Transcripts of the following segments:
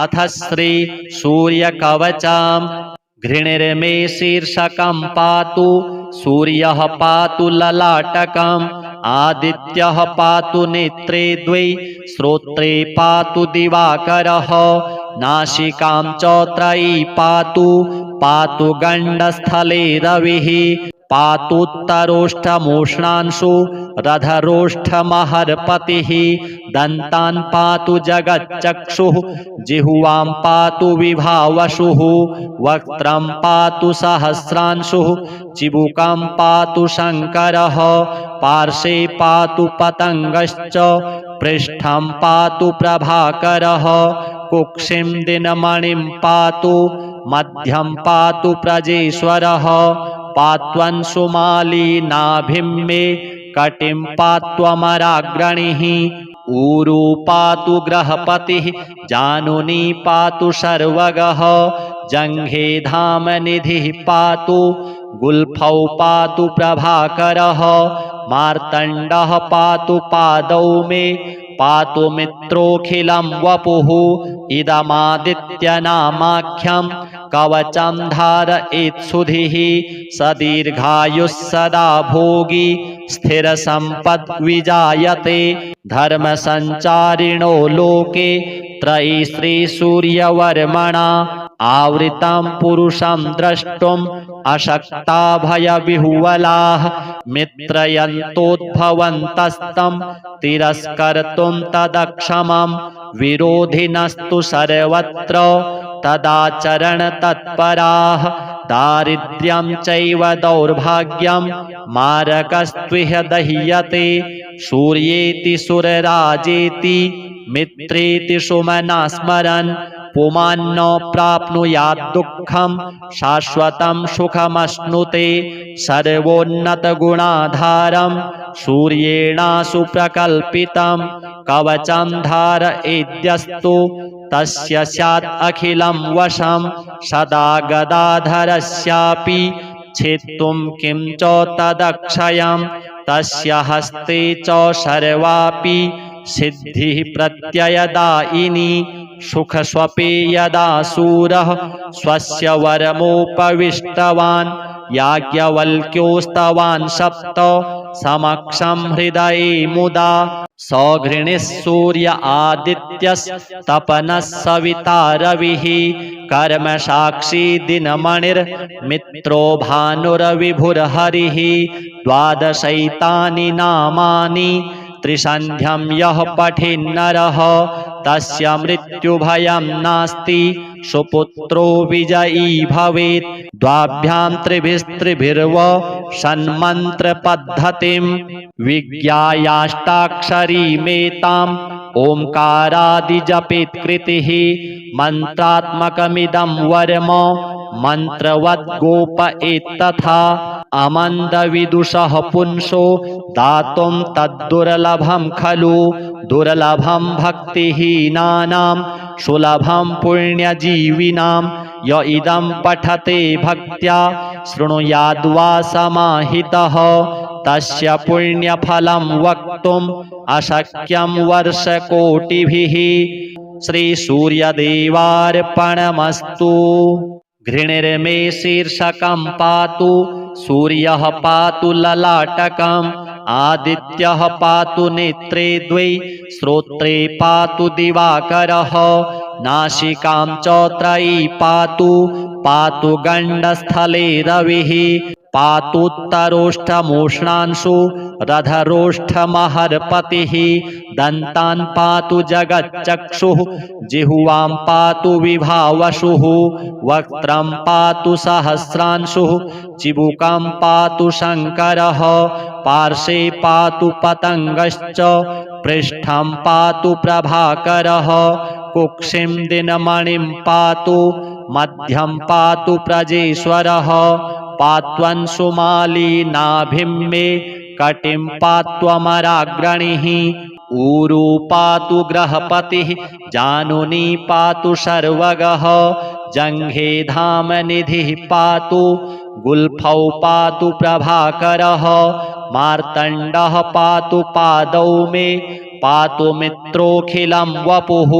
अथ श्री सूर्यकवचम् घृणिर्मे शीर्षकं पातु सूर्यः पातु ललाटकम् आदित्यः पातु नेत्रे द्वे श्रोत्रे पातु दिवाकरः नासिकां च त्रयी पातु पातु गण्डस्थले रविः पातुत्तरोष्ठमूष्णांशु रधरोष्ठमहर्पतिः दन्तान् पातु जगच्चक्षुः जिह्वां पातु विभावसुः वक्त्रं पातु सहस्रांशुः चिबुकं पातु शङ्करः पार्श्वे पातु पतङ्गश्च पृष्ठं पातु प्रभाकरः कुक्षिं दिनमणिं पातु मध्यं पातु प्रजेश्वरः पात्वंशुमाली नाभिं मे कटिं पात्वमराग्रणिः ऊरू पातु ग्रहपतिः जानुनी पातु सर्वगः जङ्घे धामनिधिः पातु गुल्फौ पातु प्रभाकरः मार्तण्डः पातु पादौ मे पातु मित्रोऽखिलं वपुः इदमादित्यनामाख्यं कवचं धारयेत्सुधिः स दीर्घायुः सदा भोगी स्थिरसम्पद्विजायते धर्मसञ्चारिणो लोके त्रयी श्रीसूर्यवर्मणा आवृतं पुरुषं द्रष्टुम् अशक्ता भयविह्वलाः मित्रयन्तोद्भवन्तस्तं तिरस्कर्तुं तदक्षमं विरोधिनस्तु सर्वत्र तदाचरणतत्पराः दारिद्र्यं चैव दौर्भाग्यं मारकस्त्विह दह्यते सूर्येति सुरराजेति मित्रेति सुमना स्मरन् पुमान्न प्राप्नुयात् दुःखं शाश्वतं सुखमश्नुते सर्वोन्नतगुणाधारं सूर्येणासु प्रकल्पितं कवचं धारयेद्यस्तु तस्य स्यात् अखिलं वशं सदा गदाधरस्यापि छेत्तुं किं च तदक्षयं तस्य हस्ते च सर्वापि सिद्धिः प्रत्ययदायिनी सुखस्वपि यदा सूरः स्वस्य वरमुपविष्टवान् याज्ञवल्क्योस्तवान् सप्त समक्षं हृदये मुदा सौघृणिः सूर्य आदित्यस्तपनः सविता रविः कर्मसाक्षी दिनमणिर्मित्रो भानुरविभुर्हरिः द्वादशैतानि नामानि त्रिसन्ध्यं यः पठेन्नरः तस्य मृत्युभयं नास्ति सुपुत्रो विजयी भवेत् द्वाभ्यां त्रिभिस्त्रिभिर्व षण्मन्त्रपद्धतिं विज्ञायाष्टाक्षरीमेताम् ओंकारादिजपेत् कृतिः मन्त्रात्मकमिदं वर्म मन्त्रवद्गोप एतथा अमन्दविदुषः पुंसो दातुं तद्दुर्लभं खलु दुर्लभं भक्तिहीनानां सुलभं पुण्यजीविनां य इदं पठते भक्त्या शृणुयाद्वा समाहितः तस्य पुण्यफलं वक्तुम् अशक्यं वर्षकोटिभिः श्रीसूर्यदेवार्पणमस्तु घृणिर्मे शीर्षकं पातु सूर्यः पातु ललाटकम् आदित्यः पातु नेत्रे द्वे श्रोत्रे पातु दिवाकरः नासिकां च त्रयी पातु पातु गण्डस्थले रविः पातुत्तरोष्ठमूष्णांशु रधरोष्ठमहर्पतिः दन्तान् पातु जगच्चक्षुः जिह्वां पातु विभावसुः वक्त्रं पातु सहस्रांशुः चिबुकं पातु शङ्करः पार्श्वे पातु पतङ्गश्च पृष्ठं पातु प्रभाकरः कुक्षिं दिनमणिं पातु मध्यं पातु प्रजेश्वरः पात्वंशुमाली नाभिं मे कटिं पात्वमराग्रणिः ऊरू पातु ग्रहपतिः जानुनी पातु सर्वगः जङ्घे धामनिधिः पातु गुल्फौ पातु प्रभाकरः मार्तण्डः पातु पादौ मे पातु मित्रोऽखिलं वपुः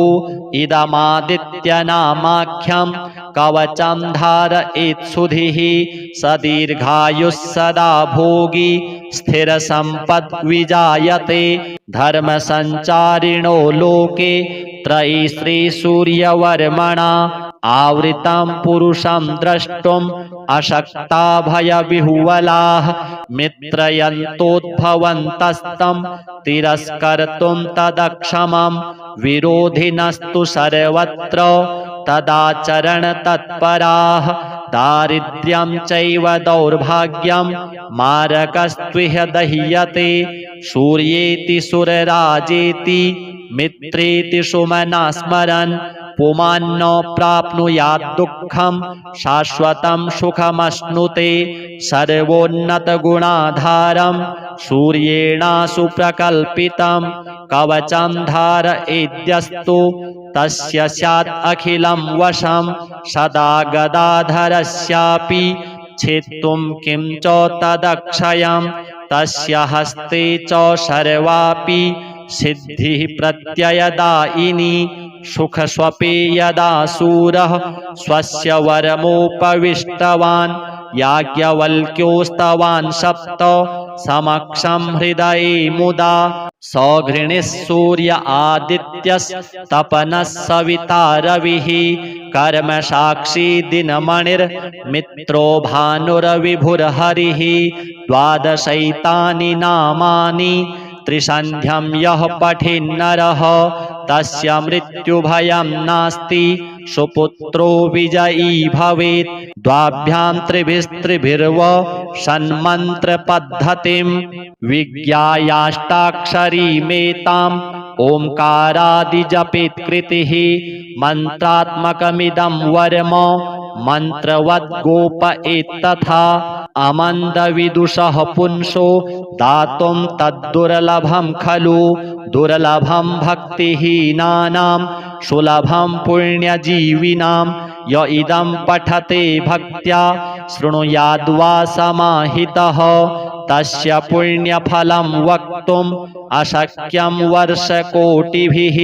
इदमादित्यनामाख्यं कवचं धारयेत्सुधिः स दीर्घायुः सदा भोगी स्थिरसम्पद्विजायते धर्मसञ्चारिणो लोके त्रयी श्रीसूर्यवर्मणा आवृतं पुरुषं द्रष्टुम् अशक्ता भयविह्वलाः मित्रयन्तोद्भवन्तस्तं तिरस्कर्तुं तदक्षमं विरोधिनस्तु सर्वत्र तदाचरणतत्पराः दारिद्र्यं चैव दौर्भाग्यं मारकस्त्विह दह्यते सूर्येति सुरराजेति मित्रेति सुमना स्मरन् पुमान्न प्राप्नुयात् दुःखं शाश्वतं सुखमश्नुते सर्वोन्नतगुणाधारं सूर्येणासु प्रकल्पितं कवचं धारयेद्यस्तु तस्य स्यात् अखिलं वशं सदा गदाधरस्यापि छेत्तुं किं च तदक्षयं तस्य हस्ते च सर्वापि सिद्धिः प्रत्ययदायिनी सुखस्वपि यदा सूरः स्वस्य वरमुपविष्टवान् याज्ञवल्क्योस्तवान् सप्त समक्षं हृदये मुदा सौघृणिः सूर्य आदित्यस्तपनः सविता रविः कर्मसाक्षी दिनमणिर्मित्रो भानुरविभुर्हरिः द्वादशैतानि नामानि त्रिसन्ध्यं यः पठेन्नरः तस्य मृत्युभयं नास्ति सुपुत्रो विजयी भवेत् द्वाभ्यां त्रिभिस्त्रिभिर्व सन्मन्त्रपद्धतिं विज्ञायाष्टाक्षरीमेताम् ओंकारादिजपेत् कृतिः मन्त्रात्मकमिदं वर्म मन्त्रवद्गोप एतथा अमन्दविदुषः पुंसो दातुं तद्दुर्लभं खलु दुर्लभं भक्तिहीनानां सुलभं पुण्यजीविनां य इदं पठते भक्त्या शृणुयाद्वा समाहितः तस्य पुण्यफलं वक्तुम् अशक्यं वर्षकोटिभिः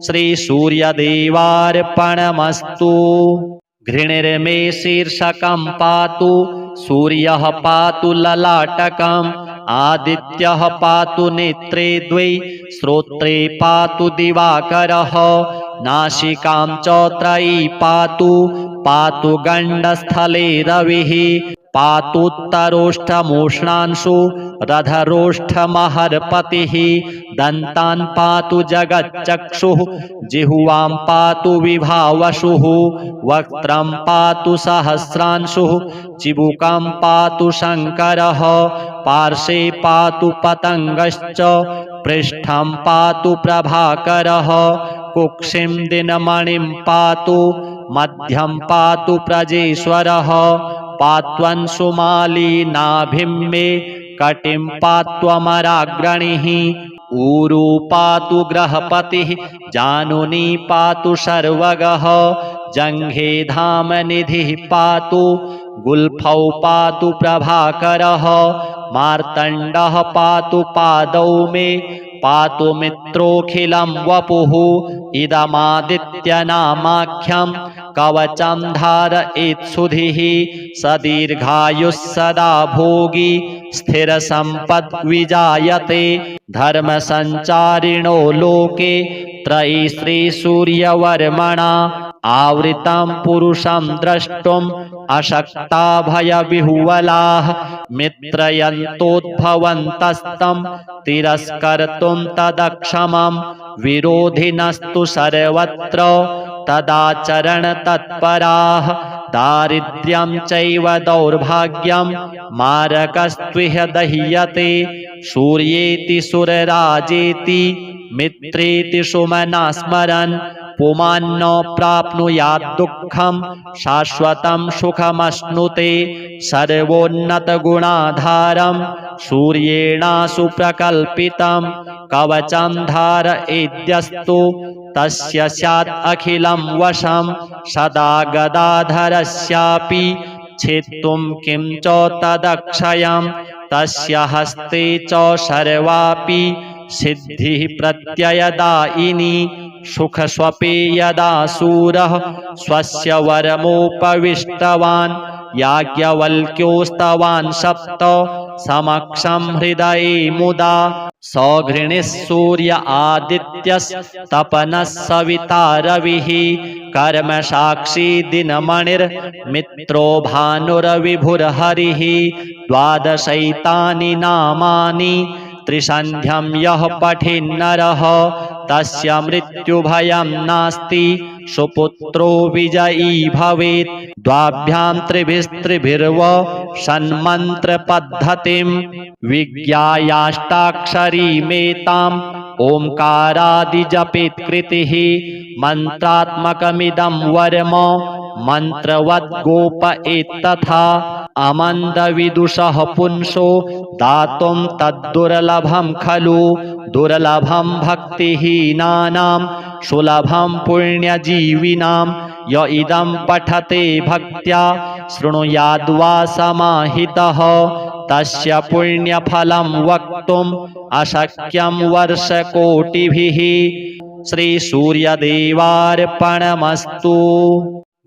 श्रीसूर्यदेवार्पणमस्तु घृणिर्मे शीर्षकं पातु सूर्यः पातु ललाटकम् आदित्यः पातु नेत्रे द्वे श्रोत्रे पातु दिवाकरः नासिकां च त्रयी पातु पातु गण्डस्थले रविः पातुत्तरोष्ठमूष्णांशु रधरोष्ठमहर्पतिः दन्तान् पातु जगच्चक्षुः जिह्वां पातु विभावसुः वक्त्रं पातु सहस्रांशुः चिबुकं पातु शङ्करः पार्श्वे पातु पतङ्गश्च पृष्ठं पातु प्रभाकरः कुक्षिं दिनमणिं पातु मध्यं पातु प्रजेश्वरः पात्वंशुमाली नाभिं मे कटिं पात्वमराग्रणिः ऊरू पातु ग्रहपतिः जानुनी पातु सर्वगः जङ्घे धामनिधिः पातु गुल्फौ पातु प्रभाकरः मार्तण्डः पातु पादौ मे पातु मित्रोऽखिलं वपुः इदमादित्यनामाख्यं कवचं धारयेत्सुधिः स दीर्घायुः सदा भोगी स्थिरसम्पद्विजायते धर्मसञ्चारिणो लोके त्रयी श्रीसूर्यवर्मणा आवृतं पुरुषं द्रष्टुम् अशक्ता भयविह्वलाः मित्रयन्तोद्भवन्तस्तं तिरस्कर्तुं तदक्षमं विरोधिनस्तु सर्वत्र तदाचरणतत्पराः दारिद्र्यं चैव दौर्भाग्यं मारकस्त्विह दह्यते सूर्येति सुरराजेति मित्रेति सुमना स्मरन् पुमान्न प्राप्नुयात् दुःखं शाश्वतं सुखमश्नुते सर्वोन्नतगुणाधारं सूर्येणासु प्रकल्पितं कवचं धारयेद्यस्तु तस्य स्यात् अखिलं वशं सदा गदाधरस्यापि छेत्तुं किं च तदक्षयं तस्य हस्ते च सर्वापि सिद्धिः प्रत्ययदायिनी सुखस्वपि यदा सूरः स्वस्य वरमुपविष्टवान् याज्ञवल्क्योस्तवान् सप्त समक्षं हृदये मुदा सौघृणिः सूर्य आदित्यस्तपनः सविता रविः कर्मसाक्षी दिनमणिर्मित्रो भानुरविभुर्हरिः द्वादशैतानि नामानि त्रिसन्ध्यं यः पठेन्नरः तस्य मृत्युभयं नास्ति सुपुत्रो विजयी भवेत् द्वाभ्यां त्रिभिस्त्रिभिर्व षण्मन्त्रपद्धतिं विज्ञायाष्टाक्षरीमेताम् ओंकारादिजपेत् कृतिः मन्त्रात्मकमिदं वर्म मन्त्रवद्गोप एतथा अमन्दविदुषः पुंसो दातुं तद्दुर्लभं खलु दुर्लभं भक्तिहीनानां सुलभं पुण्यजीविनां य इदं पठते भक्त्या शृणुयाद्वा समाहितः तस्य पुण्यफलं वक्तुम् अशक्यं वर्षकोटिभिः। श्री सूर्यदेवार्पणमस्तु।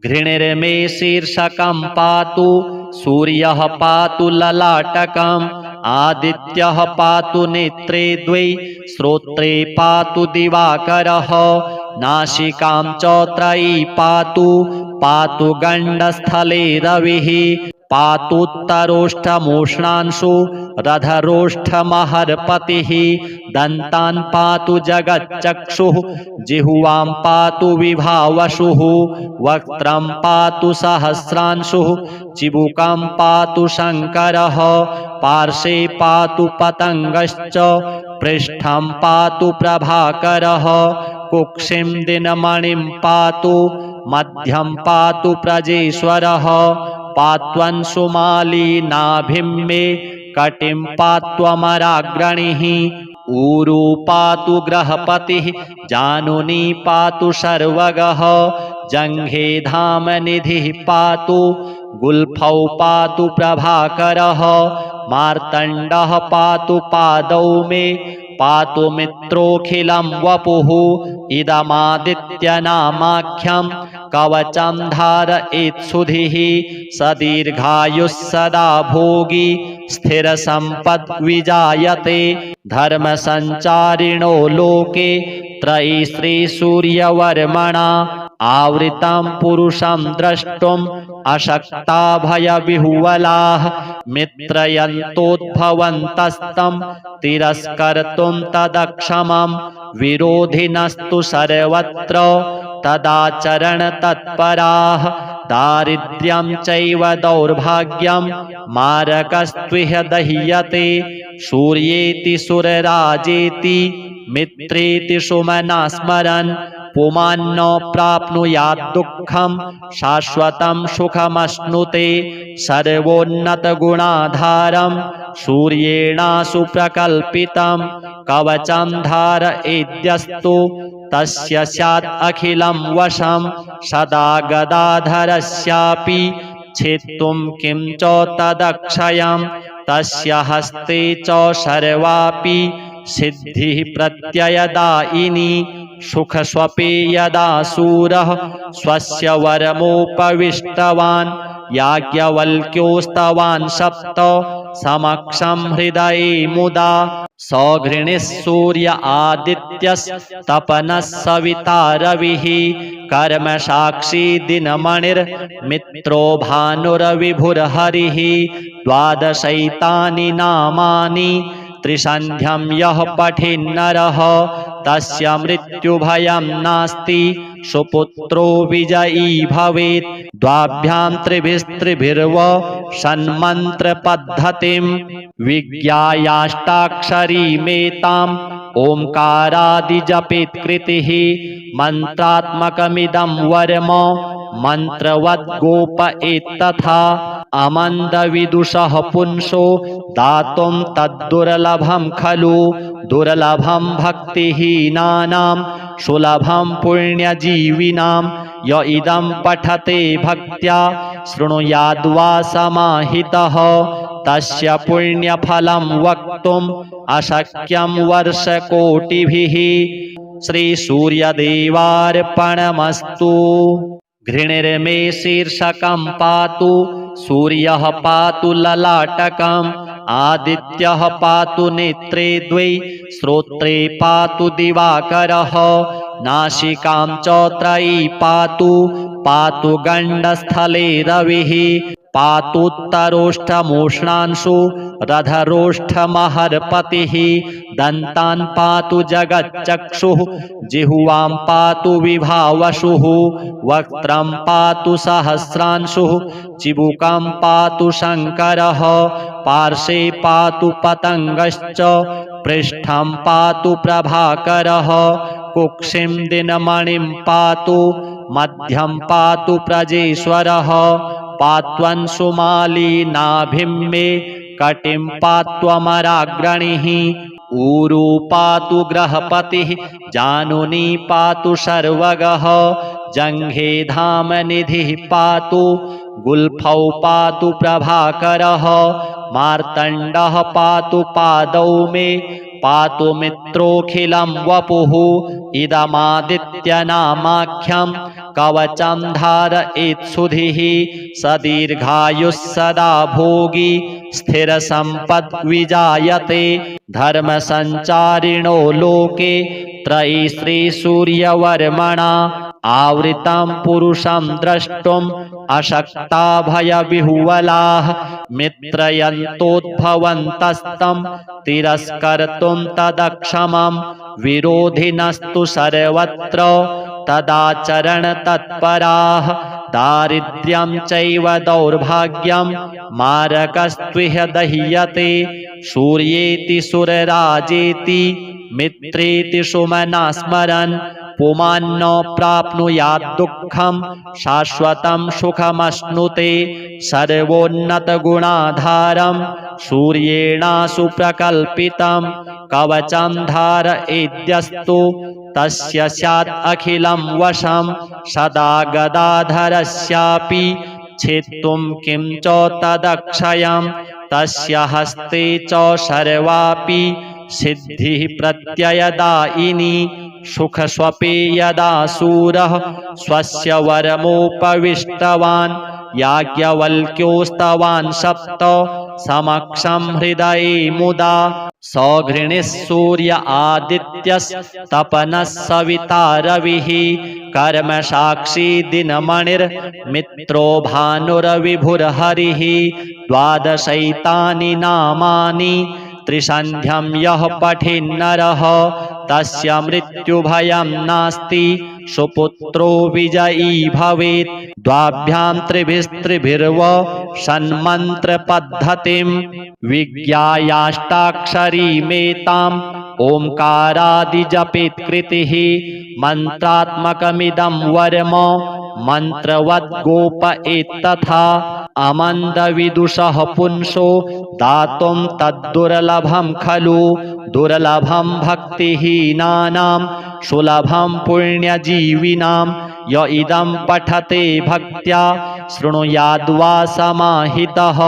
घृणिर्मे शीर्षकं पातु सूर्यः पातु ललाटकम् आदित्यः पातु नेत्रे द्वे श्रोत्रे पातु दिवाकरः नासिकां च त्रयी पातु पातु गण्डस्थले रविः पातुत्तरोष्ठमोष्णांशु रधरोष्ठमहर्पतिः दन्तान् पातु जगच्चक्षुः जिह्वां पातु विभावसुः वक्त्रं पातु सहस्रांशुः चिबुकं पातु शङ्करः पार्श्वे पातु पतङ्गश्च पृष्ठं पातु प्रभाकरः कुक्षिं दिनमणिं पातु मध्यं पातु प्रजेश्वरः पात्वंशुमाली नाभिं मे कटिं पात्वमराग्रणिः ऊरू पातु ग्रहपतिः जानुनी पातु सर्वगः जङ्घे धामनिधिः पातु गुल्फौ पातु प्रभाकरः मार्तण्डः पातु पादौ मे पातु मित्रोऽखिलं वपुः इदमादित्यनामाख्यं कवचं धारयेत्सुधिः स दीर्घायुः सदा भोगी स्थिरसम्पद्विजायते धर्मसञ्चारिणो लोके त्रयी श्रीसूर्यवर्मणा आवृतं पुरुषं द्रष्टुम् अशक्ता भयविह्वलाः मित्रयन्तोद्भवन्तस्तं तिरस्कर्तुं तदक्षमं विरोधिनस्तु सर्वत्र तदाचरणतत्पराः दारिद्र्यं चैव दौर्भाग्यं मारकस्त्विह दह्यते सूर्येति सुरराजेति मित्रेति सुमना स्मरन् पुमान्न प्राप्नुयात् दुःखं शाश्वतं सुखमश्नुते सर्वोन्नतगुणाधारं सूर्येणासु प्रकल्पितं कवचं धारयेद्यस्तु तस्य स्यात् अखिलं वशं सदा गदाधरस्यापि छेत्तुं किं च तदक्षयं तस्य हस्ते च सर्वापि सिद्धिः प्रत्ययदायिनी सुखस्वपि यदा सूरः स्वस्य वरमुपविष्टवान् याज्ञवल्क्योस्तवान् सप्त समक्षं हृदये मुदा सौघृणिः सूर्य आदित्यस्तपनः सविता रविः कर्मसाक्षी दिनमणिर्मित्रो भानुरविभुर्हरिः द्वादशैतानि नामानि त्रिसन्ध्यं यः पठेन्नरः तस्य मृत्युभयं नास्ति सुपुत्रो विजयी भवेत् द्वाभ्यां त्रिभिस्त्रिभिर्व षण्मन्त्रपद्धतिं विज्ञायाष्टाक्षरीमेताम् ओंकारादिजपेत् कृतिः मन्त्रात्मकमिदं वर्म मन्त्रवद्गोप एतथा अमन्दविदुषः पुंसो दातुं तद्दुर्लभं खलु दुर्लभं भक्तिहीनानां सुलभं पुण्यजीविनां य इदं पठते भक्त्या शृणुयाद्वा समाहितः तस्य पुण्यफलं वक्तुम् अशक्यं वर्षकोटिभिः। श्रीसूर्यदेवार्पणमस्तु। घृणिर्मे शीर्षकं पातु सूर्यः पातु ललाटकम् आदित्यः पातु नेत्रे द्वै श्रोत्रे पातु दिवाकरः नासिकां च त्रयी पातु पातु गण्डस्थले रविः पातुत्तरोष्ठमोष्णांशु रधरोष्ठमहर्पतिः दन्तान् पातु जगच्चक्षुः जिह्वां पातु विभावसुः वक्त्रं पातु सहस्रांशुः चिबुकं पातु शङ्करः पार्श्वे पातु पतङ्गश्च पृष्ठं पातु प्रभाकरः कुक्षिं दिनमणिं पातु मध्यं पातु प्रजेश्वरः पात्वंशुमाली नाभिं मे कटिं पात्वमराग्रणिः ऊरू पातु ग्रहपतिः जानुनी पातु सर्वगः जङ्घे धामनिधिः पातु गुल्फौ पातु प्रभाकरः मार्तण्डः पातु पादौ मे पातु मित्रोऽखिलं वपुः इदमादित्यनामाख्यं कवचं धारयेत्सुधिः स दीर्घायुः सदा भोगी स्थिरसम्पद्विजायते धर्मसञ्चारिणो लोके त्रयी श्रीसूर्यवर्मणा आवृतं पुरुषं द्रष्टुम् अशक्ता भयविह्वलाः मित्रयन्तोद्भवन्तस्तं तिरस्कर्तुं तदक्षमं विरोधिनस्तु सर्वत्र तदाचरणतत्पराः दारिद्र्यं चैव दौर्भाग्यं मारकस्त्विह दह्यते सूर्येति सुरराजेति मित्रेति सुमना स्मरन् पुमान्न प्राप्नुयात् दुःखं शाश्वतं सुखमश्नुते सर्वोन्नतगुणाधारं सूर्येणासु प्रकल्पितं कवचं धारयेद्यस्तु तस्य स्यात् अखिलं वशं सदा गदाधरस्यापि छेत्तुं किं च तदक्षयं तस्य हस्ते च सर्वापि सिद्धिः प्रत्ययदायिनी सुखस्वपि यदा सूरः स्वस्य वरमुपविष्टवान् याज्ञवल्क्योस्तवान् सप्त समक्षं हृदये मुदा सौघृणिः सूर्य आदित्यस्तपनः सविता रविः कर्मसाक्षी दिनमणिर्मित्रो भानुरविभुर्हरिः द्वादशैतानि नामानि त्रिसन्ध्यं यः पठेन्नरः तस्य मृत्युभयं नास्ति सुपुत्रो विजयी भवेत् द्वाभ्यां त्रिभिस्त्रिभिर्व षण्मन्त्रपद्धतिं विज्ञायाष्टाक्षरीमेताम् ओंकारादिजपेत् कृतिः मन्त्रात्मकमिदं वर्म मन्त्रवद्गोप एतथा अमन्दविदुषः पुंसो दातुं तद्दुर्लभं खलु दुर्लभं भक्तिहीनानां सुलभं पुण्यजीविनां य इदं पठते भक्त्या शृणुयाद्वा समाहितः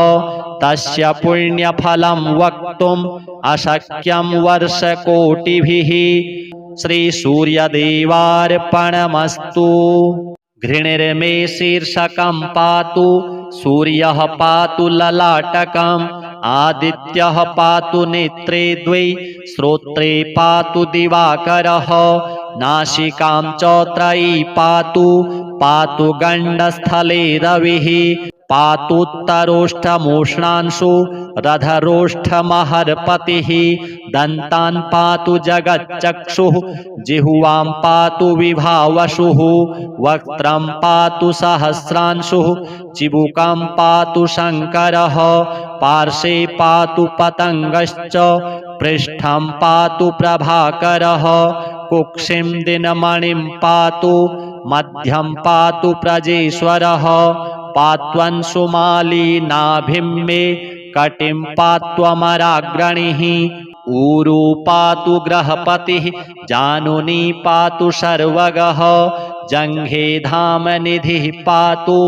तस्य पुण्यफलं वक्तुम् अशक्यं वर्षकोटिभिः। श्रीसूर्यदेवार्पणमस्तु। घृणिर्मे शीर्षकं पातु सूर्यः पातु ललाटकम् आदित्यः पातु नेत्रे द्वै श्रोत्रे पातु दिवाकरः नासिकां च त्रयी पातु पातु गण्डस्थले रविः पातुत्तरोष्ठमोष्णांशु रधरोष्ठमहर्पतिः दन्तान् पातु जगच्चक्षुः जिह्वां पातु विभावसुः वक्त्रं पातु सहस्रांशुः चिबुकं पातु शङ्करः पार्श्वे पातु पतङ्गश्च पृष्ठं पातु प्रभाकरः कुक्षिं दिनमणिं पातु मध्यं पातु प्रजेश्वरः पात्वंशुमाली नाभिं मे कटिं पात्वमराग्रणिः ऊरू पातु ग्रहपतिः जानुनी पातु सर्वगः जङ्घे धामनिधिः पातु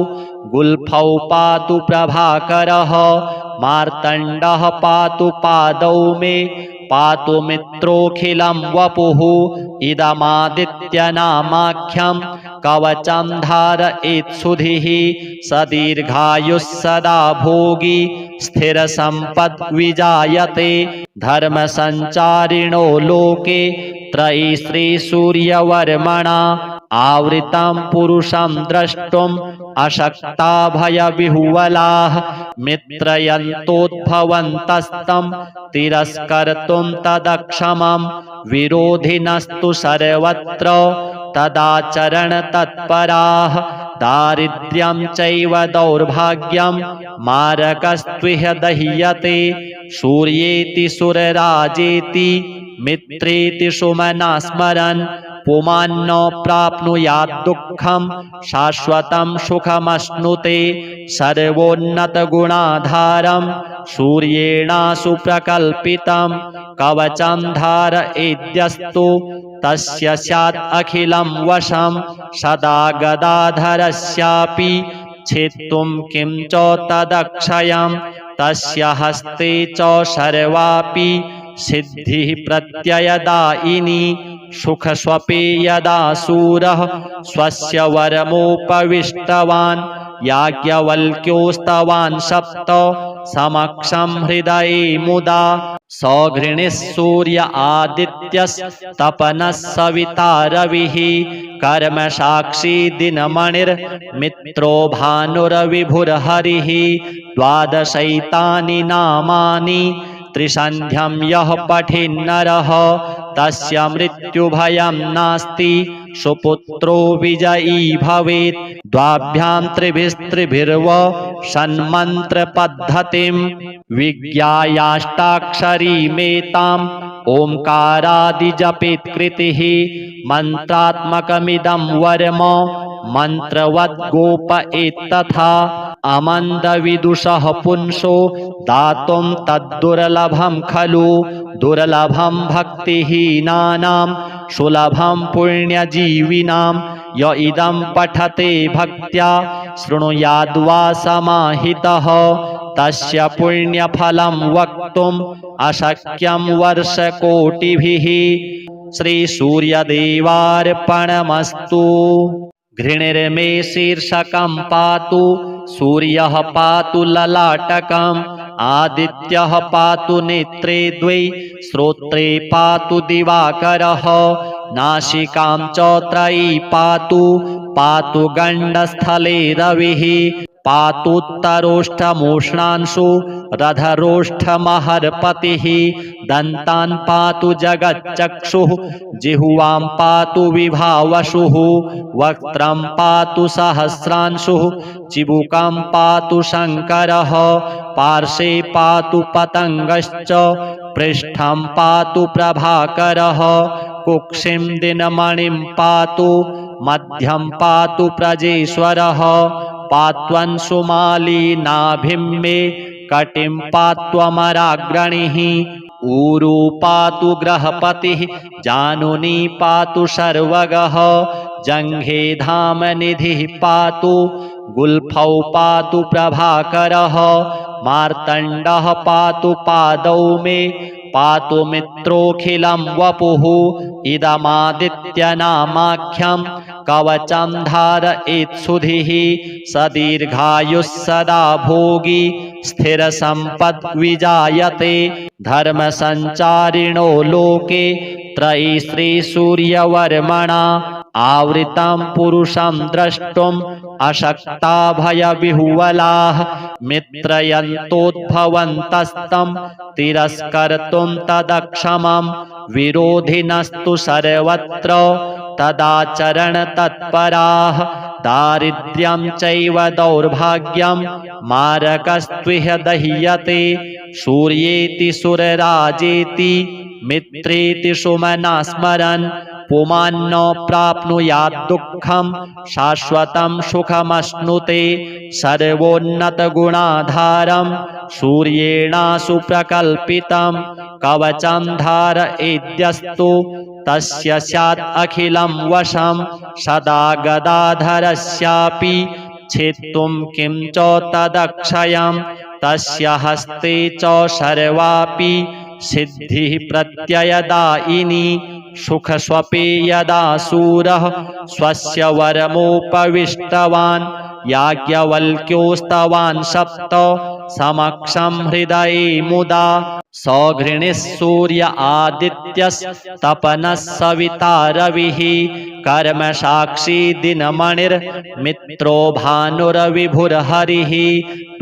गुल्फौ पातु प्रभाकरः मार्तण्डः पातु पादौ मे पातु मित्रोऽखिलं वपुः इदमादित्यनामाख्यं कवचं धारयेत्सुधिः स दीर्घायुः सदा भोगी स्थिरसम्पद्विजायते धर्मसञ्चारिणो लोके त्रयी श्रीसूर्यवर्मणा आवृतं पुरुषं द्रष्टुम् अशक्ता भयविह्वलाः मित्रयन्तोद्भवन्तस्तं तिरस्कर्तुं तदक्षमं विरोधिनस्तु सर्वत्र तदाचरणतत्पराः दारिद्र्यं चैव दौर्भाग्यं मारकस्त्विह दह्यते सूर्येति सुरराजेति मित्रेति सुमना स्मरन् पुमान्न प्राप्नुयात् दुःखं शाश्वतं सुखमश्नुते सर्वोन्नतगुणाधारं सूर्येणासु प्रकल्पितं कवचं धारयेद्यस्तु तस्य स्यात् अखिलं वशं सदा गदाधरस्यापि छेत्तुं किं च तदक्षयं तस्य हस्ते च सर्वापि सिद्धिः प्रत्ययदायिनी सुखस्वपि यदा सूरः स्वस्य वरमुपविष्टवान् याज्ञवल्क्योस्तवान् सप्त समक्षं हृदये मुदा सौघृणिः सूर्य आदित्यस्तपनः सविता रविः कर्मसाक्षी दिनमणिर्मित्रो भानुर्विभुर्हरिः द्वादशैतानि नामानि त्रिसन्ध्यं यः पठेन्नरः तस्य मृत्युभयं नास्ति सुपुत्रो विजयी भवेत् द्वाभ्यां त्रिभिस्त्रिभिर्व षण्मन्त्रपद्धतिं विज्ञायाष्टाक्षरीमेताम् ओंकारादिजपेत् कृतिः मन्त्रात्मकमिदं वर्म मन्त्रवद्गोप एतथा अमन्दविदुषः पुंसो दातुं तद्दुर्लभं खलु दुर्लभं भक्तिहीनानां सुलभं पुण्यजीविनां य इदं पठते भक्त्या शृणुयाद्वा समाहितः तस्य पुण्यफलं वक्तुम् अशक्यं वर्षकोटिभिः श्रीसूर्यदेवार्पणमस्तु घृणिर्मे शीर्षकं पातु सूर्यः पातु ललाटकम् आदित्यः पातु नेत्रे द्वे श्रोत्रे पातु दिवाकरः नासिकां च त्रयी पातु पातु गण्डस्थले रविः पातुत्तरोष्ठमोष्णांशु रधरोष्ठमहर्पतिः दन्तान् पातु जगच्चक्षुः जिह्वां पातु विभावसुः वक्त्रं पातु सहस्रांशुः चिबुकं पातु शङ्करः पार्श्वे पातु पतङ्गश्च पृष्ठं पातु प्रभाकरः कुक्षिं दिनमणिं पातु मध्यं पातु प्रजेश्वरः पात्वंशुमाली नाभिं मे कटिं पात्वमराग्रणिः ऊरू पातु ग्रहपतिः जानुनी पातु सर्वगः जङ्घे धामनिधिः पातु गुल्फौ पातु प्रभाकरः मार्तण्डः पातु पादौ मे पातु मित्रोऽखिलं वपुः इदमादित्यनामाख्यं कवचं धारयेत्सुधिः स दीर्घायुः सदा भोगी स्थिरसम्पद्विजायते धर्मसञ्चारिणो लोके त्रयी श्रीसूर्यवर्मणा आवृतं पुरुषं द्रष्टुम् अशक्ता भयविह्वलाः मित्रयन्तोद्भवन्तस्तं तिरस्कर्तुं तदक्षमं विरोधिनस्तु सर्वत्र तदाचरणतत्पराः दारिद्र्यं चैव दौर्भाग्यं मारकस्त्विह दह्यते सूर्येति सुरराजेति मित्रेति सुमना स्मरन् पुमान्न प्राप्नुयात् दुःखं शाश्वतं सुखमश्नुते सर्वोन्नतगुणाधारं सूर्येणासु प्रकल्पितं कवचं धारयेद्यस्तु तस्य स्यात् अखिलं वशं सदा गदाधरस्यापि छेत्तुं किं च तदक्षयं तस्य हस्ते च सर्वापि सिद्धिः प्रत्ययदायिनी सुखस्वपि यदा सूरः स्वस्य वरमुपविष्टवान् याज्ञवल्क्योस्तवान् सप्त समक्षं हृदये मुदा सौघृणिः सूर्य आदित्यस्तपनः सविता रविः कर्मसाक्षी दिनमणिर्मित्रो भानुरविभुर्हरिः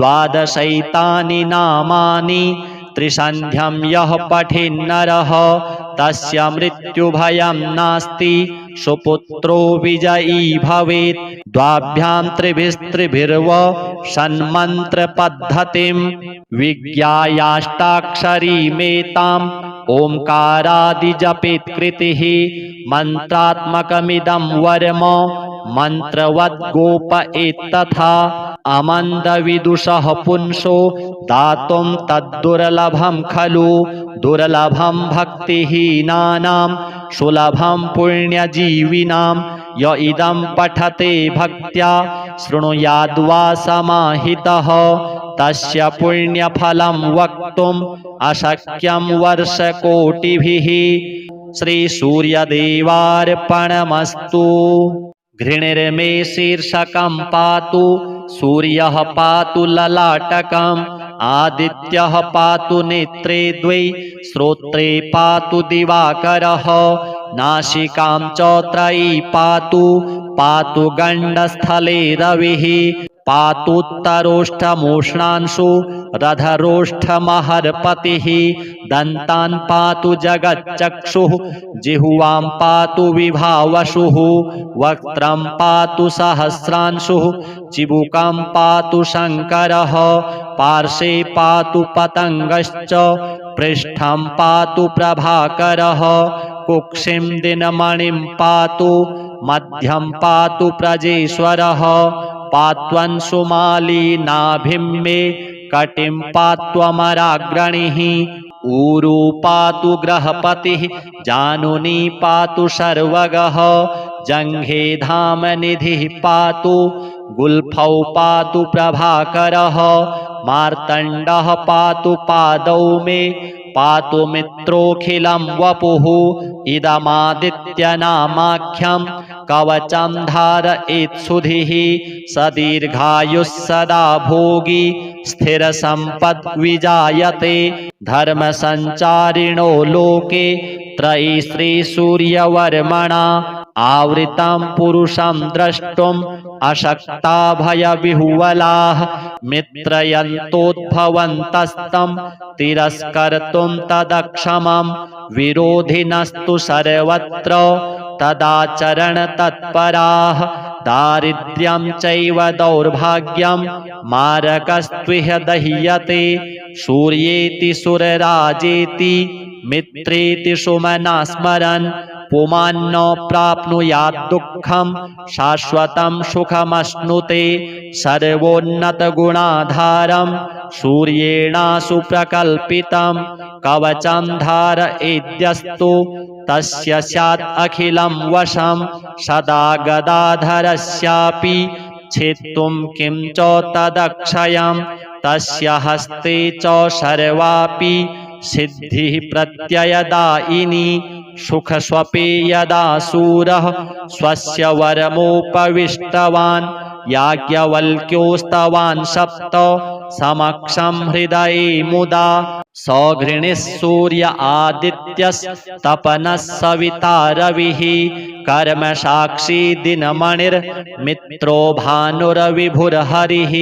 द्वादशैतानि नामानि त्रिसन्ध्यं यः पठेन्नरः तस्य मृत्युभयं नास्ति सुपुत्रो विजयी भवेत् द्वाभ्यां त्रिभिस्त्रिभिर्व षण्मन्त्रपद्धतिं विज्ञायाष्टाक्षरीमेताम् ओंकारादिजपेत् कृतिः मन्त्रात्मकमिदं वर्म मन्त्रवद्गोप एतथा अमन्दविदुषः पुंसो दातुं तद्दुर्लभं खलु दुर्लभं भक्तिहीनानां सुलभं पुण्यजीविनां य इदं पठते भक्त्या शृणुयाद्वा समाहितः तस्य पुण्यफलं वक्तुम् अशक्यं वर्षकोटिभिः। श्री सूर्यदेवार्पणमस्तु। घृणिर्मे शीर्षकं पातु सूर्यः पातु ललाटकम् आदित्यः पातु नेत्रे द्वे श्रोत्रे पातु दिवाकरः नासिकां च त्रयी पातु पातु गण्डस्थले रविः पातुत्तरोष्ठमोष्णांशु रधरोष्ठमहर्पतिः दन्तान् पातु जगच्चक्षुः जिह्वां पातु विभावसुः वक्त्रं पातु सहस्रांशुः चिबुकं पातु शङ्करः पार्श्वे पातु पतङ्गश्च पृष्ठं पातु प्रभाकरः कुक्षिं दिनमणिं पातु मध्यं पातु प्रजेश्वरः पात्वंशुमाली नाभिं मे कटिं पात्वमराग्रणिः ऊरू पातु ग्रहपतिः जानुनी पातु सर्वगः जङ्घे धामनिधिः पातु गुल्फौ पातु प्रभाकरः मार्तण्डः पातु पादौ मे पातु मित्रोऽखिलं वपुः इदमादित्यनामाख्यं कवचं धारयेत्सुधिः स दीर्घायुः सदा भोगी स्थिरसम्पद्विजायते धर्मसञ्चारिणो लोके त्रयी श्रीसूर्यवर्मणा आवृतं पुरुषं द्रष्टुम् अशक्ता भयविह्वलाः मित्रयन्तोद्भवन्तस्तं तिरस्कर्तुं तदक्षमं विरोधिनस्तु सर्वत्र तदाचरणतत्पराः दारिद्र्यं चैव दौर्भाग्यं मारकस्त्विह दह्यते सूर्येति सुरराजेति मित्रेति सुमना स्मरन् पुमान्न प्राप्नुयात् दुःखं शाश्वतं सुखमश्नुते सर्वोन्नतगुणाधारं सूर्येणासु प्रकल्पितं कवचं धारयेद्यस्तु तस्य स्यात् अखिलं वशं सदा गदाधरस्यापि छेत्तुं किं च तदक्षयं तस्य हस्ते च सर्वापि सिद्धिः प्रत्ययदायिनी सुखस्वपि यदा सूरः स्वस्य वरमुपविष्टवान् याज्ञवल्क्योस्तवान् सप्त समक्षं हृदये मुदा सौघृणिः सूर्य आदित्यस्तपनः सविता रविः कर्मसाक्षी दिनमणिर्मित्रो भानुरविभुर्हरिः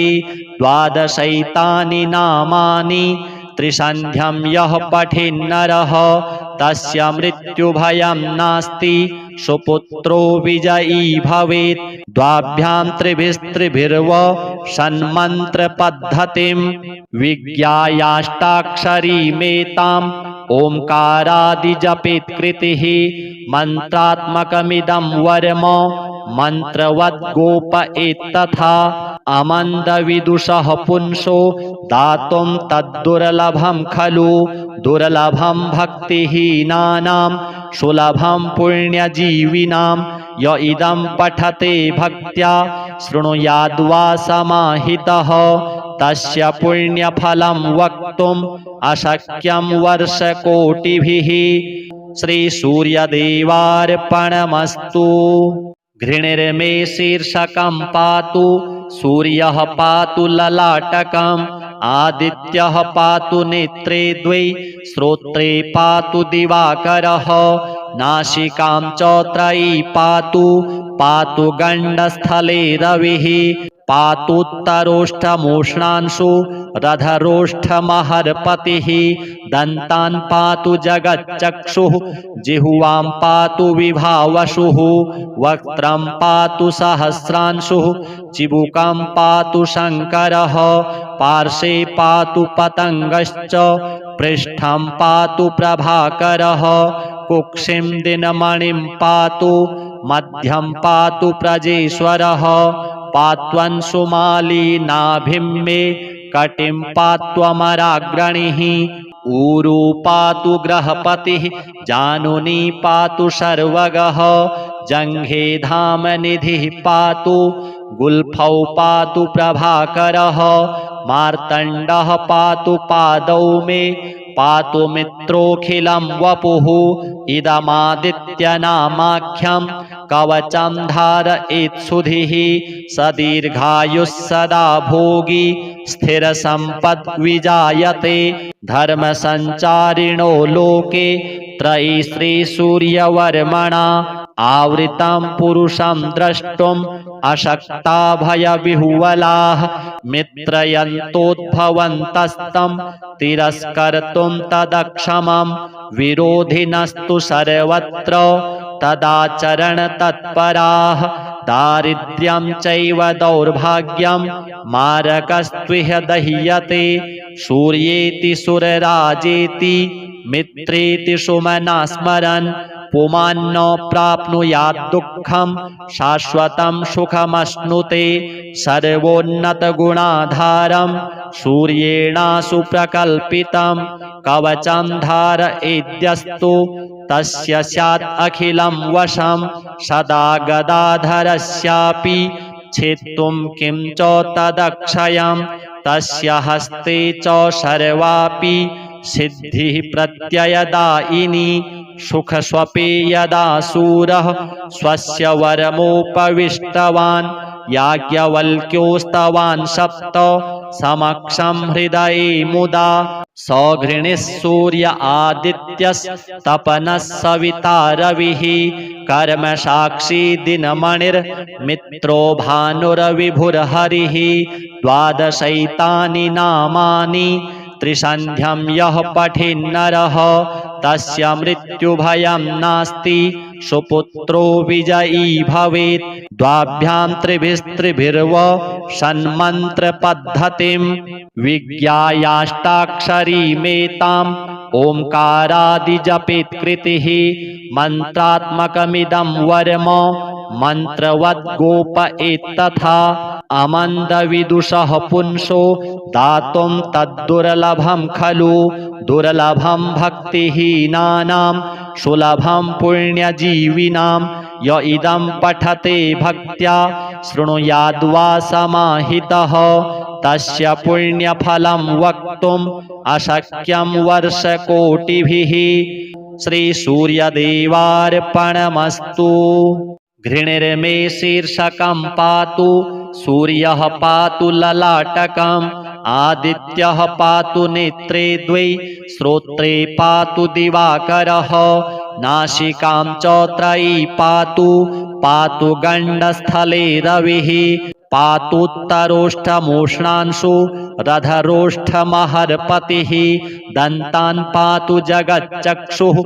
द्वादशैतानि नामानि त्रिसन्ध्यं यः पठेन्नरः तस्य मृत्युभयं नास्ति सुपुत्रो विजयी भवेत् द्वाभ्यां त्रिभिस्त्रिभिर्व षण्मन्त्रपद्धतिं विज्ञायाष्टाक्षरीमेताम् ओंकारादिजपेत् कृतिः मन्त्रात्मकमिदं वर्म मन्त्रवद्गोप एतथा अमन्दविदुषः पुंसो दातुं तद्दुर्लभं खलु दुर्लभं भक्तिहीनानां सुलभं पुण्यजीविनां य इदं पठते भक्त्या शृणुयाद्वा समाहितः तस्य पुण्यफलं वक्तुम् अशक्यं वर्षकोटिभिः। श्रीसूर्यदेवार्पणमस्तु। घृणिर्मे शीर्षकं पातु सूर्यः पातु ललाटकम् आदित्यः पातु नेत्रे द्वे श्रोत्रे पातु दिवाकरः नासिकां च त्रयी पातु पातु गण्डस्थले रविः पातुत्तरोष्ठमूष्णांशु रधरोष्ठमहर्पतिः दन्तान् पातु जगच्चक्षुः जिह्वां पातु विभावशुः वक्त्रं पातु सहस्रांशुः चिबुकं पातु शङ्करः पार्श्वे पातु पतङ्गश्च पृष्ठं पातु प्रभाकरः कुक्षिं दिनमणिं पातु मध्यं पातु प्रजेश्वरः पात्वंशुमाली नाभिं मे कटिं पात्वमराग्रणिः ऊरू पातु ग्रहपतिः जानुनी पातु सर्वगः जङ्घे धामनिधिः पातु गुल्फौ पातु प्रभाकरः मार्तण्डः पातु पादौ मे पातु मित्रोऽखिलं वपुः इदमादित्यनामाख्यं कवचं धारयेत्सुधिः सदीर्घायुः सदा भोगी स्थिरसम्पद्विजायते धर्मसञ्चारिणो लोके त्रयी श्रीसूर्यवर्मणा आवृतं पुरुषं द्रष्टुम् अशक्ता भयविह्वलाः मित्रयन्तोद्भवन्तस्तं तिरस्कर्तुं तदक्षमं विरोधिनस्तु सर्वत्र तदाचरणतत्पराः दारिद्र्यं चैव दौर्भाग्यं मारकस्त्विह दह्यते सूर्येति सुरराजेति मित्रेति सुमना स्मरन् पुमान्न प्राप्नुयात् दुःखं शाश्वतं सुखमश्नुते सर्वोन्नतगुणाधारं सूर्येणासु प्रकल्पितं कवचं धारयेद्यस्तु तस्य स्यात् अखिलं वशं सदा गदाधरस्यापि छेत्तुं किं च तदक्षयं तस्य हस्ते च सर्वापि सिद्धिः प्रत्ययदायिनी सुखस्वपि यदा सूरः स्वस्य वरमुपविष्टवान् याज्ञवल्क्योस्तवान् सप्त समक्षं हृदये मुदा सौघृणिः सूर्य आदित्यस्तपनः सविता रविः कर्मसाक्षी दिनमणिर्मित्रो भानुरविभुर्हरिः द्वादशैतानि नामानि त्रिसन्ध्यं यः पठेन्नरः तस्य मृत्युभयं नास्ति सुपुत्रो विजयी भवेत् द्वाभ्यां त्रिभिस्त्रिभिर्व षण्मन्त्रपद्धतिं विज्ञायाष्टाक्षरीमेताम् ओंकारादिजपेत् कृतिः मन्त्रात्मकमिदं वर्म मन्त्रवद्गोप एतथा अमन्दविदुषः पुंसो दातुं तद्दुर्लभं खलु दुर्लभं भक्तिहीनानां सुलभं पुण्यजीविनां य इदं पठते भक्त्या शृणुयाद्वा समाहितः तस्य पुण्यफलं वक्तुम् अशक्यं वर्षकोटिभिः। श्रीसूर्यदेवार्पणमस्तु। घृणिर्मे शीर्षकं पातु सूर्यः पातु ललाटकम् आदित्यः पातु नेत्रे द्वे श्रोत्रे पातु दिवाकरः नासिकां च त्रयी पातु पातु गण्डस्थले रविः पातुत्तरोष्ठमूष्णांशु रधरोष्ठमहर्पतिः दन्तान् पातु जगच्चक्षुः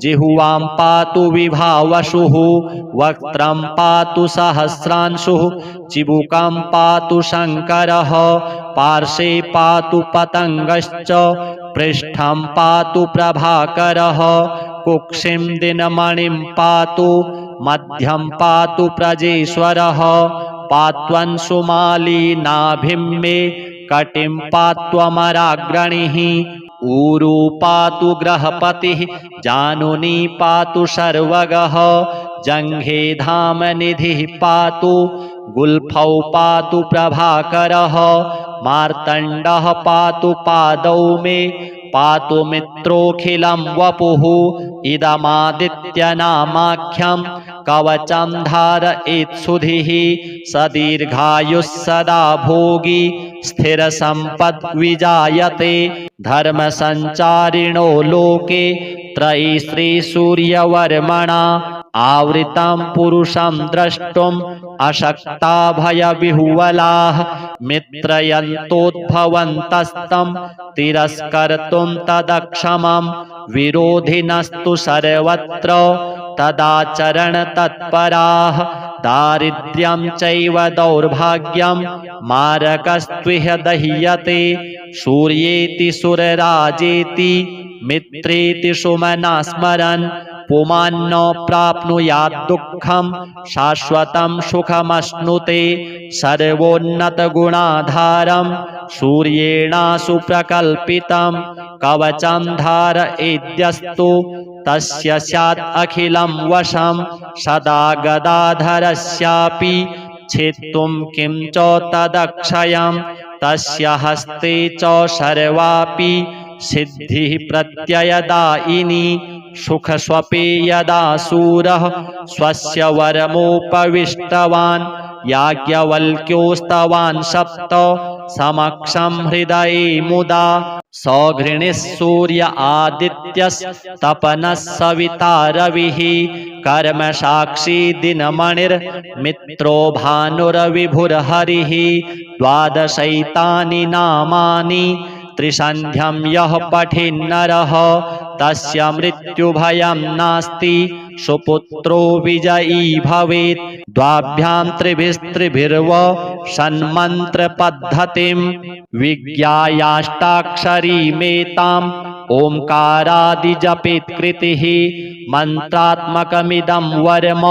जिह्वां पातु विभावशुः वक्त्रं पातु सहस्रांशुः चिबुकं पातु शङ्करः पार्श्वे पातु पतङ्गश्च पृष्ठं पातु प्रभाकरः कुक्षिं दिनमणिं पातु मध्यं पातु प्रजेश्वरः पात्वंशुमाली नाभिं मे कटिं पात्वमराग्रणिः ऊरू पातु ग्रहपतिः जानुनी पातु सर्वगः जङ्घे धामनिधिः पातु गुल्फौ पातु प्रभाकरः मार्तण्डः पातु पादौ मे पातु मित्रोऽखिलं वपुः इदमादित्यनामाख्यं कवचं धारयेत्सुधिः स दीर्घायुः सदा भोगी स्थिरसम्पद्विजायते धर्मसञ्चारिणो लोके त्रयी श्रीसूर्यवर्मणा आवृतं पुरुषं द्रष्टुम् अशक्ता भयविह्वलाः मित्रयन्तोद्भवन्तस्तं तिरस्कर्तुं तदक्षमं विरोधिनस्तु सर्वत्र तदाचरणतत्पराः दारिद्र्यं चैव दौर्भाग्यं मारकस्त्विह दह्यते सूर्येति सुरराजेति मित्रेति सुमना स्मरन् पुमान्न प्राप्नुयात् दुःखं शाश्वतं सुखमश्नुते सर्वोन्नतगुणाधारं सूर्येणासु प्रकल्पितं कवचं धारयेद्यस्तु तस्य स्यात् अखिलं वशं सदा गदाधरस्यापि छेत्तुं किं च तदक्षयं तस्य हस्ते च सर्वापि सिद्धिः प्रत्ययदायिनी सुखस्वपि यदा सूरः स्वस्य वरमुपविष्टवान् याज्ञवल्क्योस्तवान् सप्त समक्षं हृदये मुदा सौघृणिः सूर्य आदित्यस्तपनः सविता रविः कर्मसाक्षी दिनमणिर्मित्रो भानुरविभुर्हरिः द्वादशैतानि नामानि त्रिसन्ध्यं यः पठेन्नरः तस्य मृत्युभयं नास्ति सुपुत्रो विजयी भवेत् द्वाभ्यां त्रिभिस्त्रिभिर्व सन्मन्त्रपद्धतिं विज्ञायाष्टाक्षरीमेताम् ओंकारादिजपेत् कृतिः मन्त्रात्मकमिदं वर्म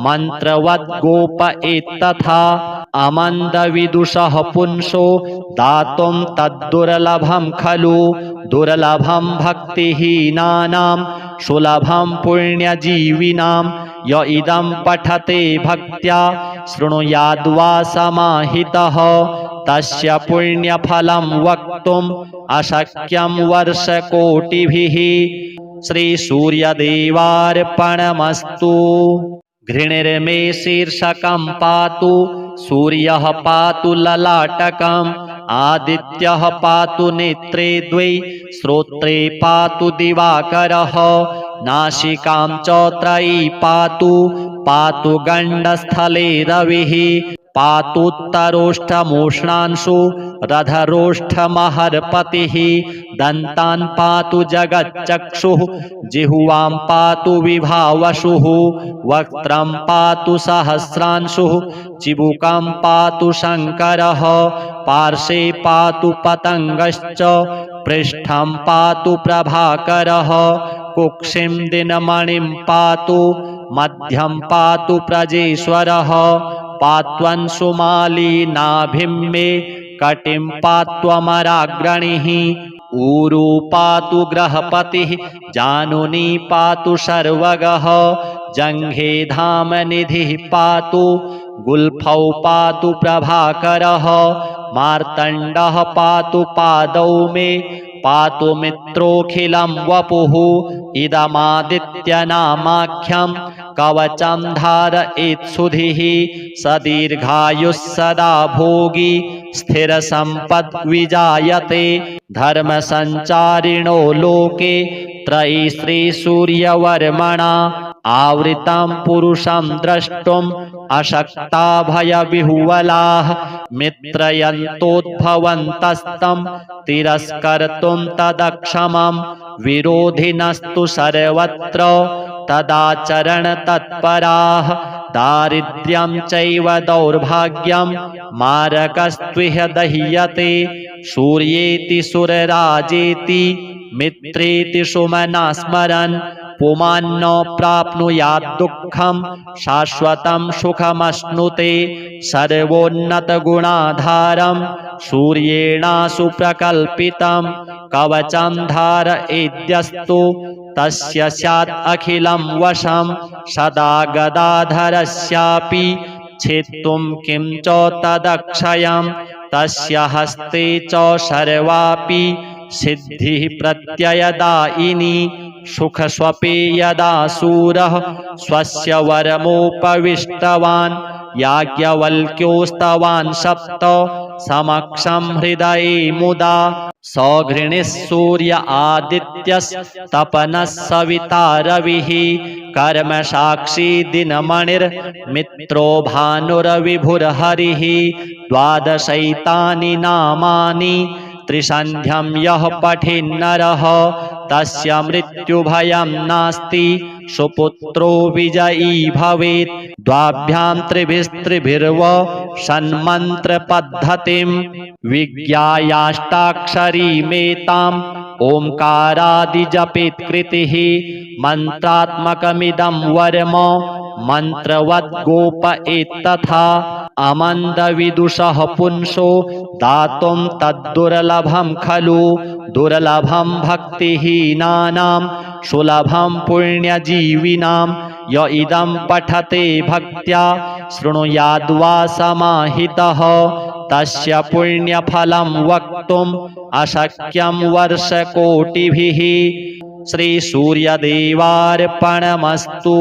मन्त्रवद्गोपयेत्तथा अमन्दविदुषः पुंसो दातुं तद्दुर्लभं खलु दुर्लभं भक्तिहीनानां सुलभं पुण्यजीविनां य इदं पठते भक्त्या शृणुयाद्वा समाहितः तस्य पुण्यफलं वक्तुम् अशक्यं वर्षकोटिभिः श्रीसूर्यदेवार्पणमस्तु घृणिर्मे शीर्षकं पातु सूर्यः पातु ललाटकम् आदित्यः पातु नेत्रे द्वे श्रोत्रे पातु दिवाकरः नासिकां च त्रयी पातु पातु गण्डस्थले रविः पातुत्तरोष्ठमोष्णांशु रधरोष्ठमहर्पतिः दन्तान् पातु जगच्चक्षुः जिह्वां पातु विभावसुः वक्त्रं पातु सहस्रांशुः चिबुकं पातु शङ्करः पार्श्वे पातु पतङ्गश्च पृष्ठं पातु प्रभाकरः कुक्षिं दिनमणिं पातु मध्यं पातु प्रजेश्वरः पात्वंशुमाली नाभिं मे कटिं पात्वमराग्रणिः ऊरू पातु ग्रहपतिः जानुनी पातु सर्वगः जङ्घे धामनिधिः पातु गुल्फौ पातु प्रभाकरः मार्तण्डः पातु पादौ मे पातु मित्रोऽखिलं वपुः इदमादित्यनामाख्यं कवचं धारयेत्सुधिः स दीर्घायुः सदा भोगी स्थिरसम्पद्विजायते धर्मसञ्चारिणो लोके त्रयी श्रीसूर्यवर्मणा आवृतं पुरुषं द्रष्टुम् अशक्ता भयविह्वलाः मित्रयन्तोद्भवन्तस्तं तिरस्कर्तुं तदक्षमं विरोधिनस्तु सर्वत्र तदाचरणतत्पराः दारिद्र्यं चैव दौर्भाग्यं मारकस्त्विह दह्यते सूर्येति सुरराजेति मित्रेति सुमना स्मरन् पुमान्न प्राप्नुयात् दुःखं शाश्वतं सुखमश्नुते सर्वोन्नतगुणाधारं सूर्येणासु प्रकल्पितं कवचं धारयेद्यस्तु तस्य स्यात् अखिलं वशं सदा गदाधरस्यापि छेत्तुं किं च तदक्षयं तस्य हस्ते च सर्वापि सिद्धिः प्रत्ययदायिनी सुखस्वपि यदा सूरः स्वस्य वरमुपविष्टवान् याज्ञवल्क्योस्तवान् सप्त समक्षं हृदये मुदा सौघृणिः सूर्य आदित्यस्तपनः सविता रविः कर्मसाक्षी दिनमणिर्मित्रो भानुरविभुर्हरिः द्वादशैतानि नामानि त्रिसन्ध्यं यः पठेन्नरः तस्य मृत्युभयं नास्ति सुपुत्रो विजयी भवेत् द्वाभ्यां त्रिभिस्त्रिभिर्व षण्मन्त्रपद्धतिं विज्ञायाष्टाक्षरीमेताम् ओंकारादिजपेत् कृतिः मन्त्रात्मकमिदं वर्म मन्त्रवद्गोप एतथा अमन्दविदुषः पुंसो दातुं तद्दुर्लभं खलु दुर्लभं भक्तिहीनानां सुलभं पुण्यजीविनां य इदं पठते भक्त्या शृणुयाद्वा समाहितः तस्य पुण्यफलं वक्तुम् अशक्यं वर्षकोटिभिः। श्रीसूर्यदेवार्पणमस्तु।